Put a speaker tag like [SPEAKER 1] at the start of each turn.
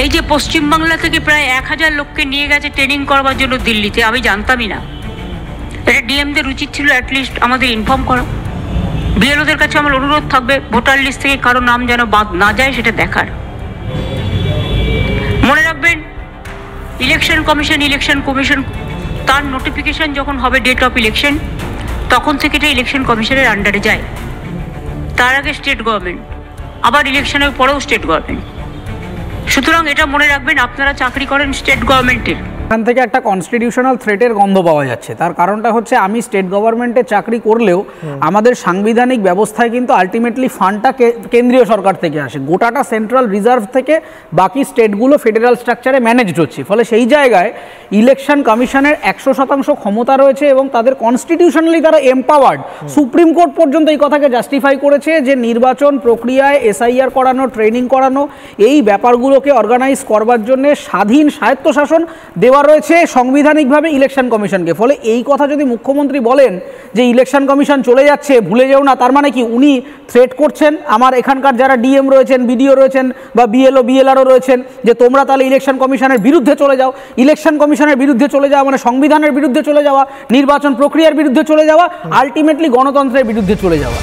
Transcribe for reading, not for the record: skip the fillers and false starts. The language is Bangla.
[SPEAKER 1] এই যে পশ্চিমবাংলা থেকে প্রায় 1000 লোককে নিয়ে গেছে ট্রেনিং করবার জন্য দিল্লিতে, আমি জানতামই না। এটা ডিএমদের উচিত ছিল অ্যাটলিস্ট আমাদের ইনফর্ম করা। বিএলওদের কাছে আমার অনুরোধ থাকবে ভোটার লিস্ট থেকে কারো নাম যেন বাদ না যায় সেটা দেখার। মনে রাখবেন, ইলেকশন কমিশন তার নোটিফিকেশন যখন হবে ডেট অফ ইলেকশন, তখন থেকে এটা ইলেকশন কমিশনের আন্ডারে যায়। তার আগে স্টেট গভর্নমেন্ট, আবার ইলেকশনের পরেও স্টেট গভর্নমেন্ট। সুতরাং এটা মনে রাখবেন, আপনারা চাকরি করেন স্টেট গভর্নমেন্টের।
[SPEAKER 2] এখান থেকে একটা কনস্টিটিউশনাল থ্রেটের গন্ধ পাওয়া যাচ্ছে। তার কারণটা হচ্ছে, আমি স্টেট গভর্নমেন্টে চাকরি করলেও আমাদের সাংবিধানিক ব্যবস্থায় কিন্তু আলটিমেটলি ফান্ডটা কেন্দ্রীয় সরকার থেকে আসে, গোটাটা সেন্ট্রাল রিজার্ভ থেকে বাকি স্টেটগুলো ফেডারেল স্ট্রাকচারে ম্যানেজড হচ্ছে। ফলে সেই জায়গায় ইলেকশন কমিশনের 100% ক্ষমতা রয়েছে এবং তাদের কনস্টিটিউশনালি তারা এম্পাওয়ার্ড। সুপ্রিম কোর্ট পর্যন্ত এই কথাকে জাস্টিফাই করেছে যে নির্বাচন প্রক্রিয়ায় এসআইআর করানো, ট্রেনিং করানো, এই ব্যাপারগুলোকে অর্গানাইজ করবার জন্য স্বাধীন স্বায়ত্তশাসন দেওয়া রয়েছে সাংবিধানিকভাবে ইলেকশন কমিশনকে। ফলে এই কথা যদি মুখ্যমন্ত্রী বলেন যে ইলেকশন কমিশন চলে যাচ্ছে, ভুলে যেও না, তার মানে কি উনি থ্রেট করছেন আমার এখানকার যারা ডিএম রয়েছেন, বিডিও রয়েছেন বা বিএলও বিএলআরও রয়েছেন, যে তোমরা তাহলে ইলেকশন কমিশনের বিরুদ্ধে চলে যাও। ইলেকশন কমিশনের বিরুদ্ধে চলে যাওয়া মানে সংবিধানের বিরুদ্ধে চলে যাওয়া, নির্বাচন প্রক্রিয়ার বিরুদ্ধে চলে যাওয়া, আলটিমেটলি গণতন্ত্রের বিরুদ্ধে চলে যাওয়া।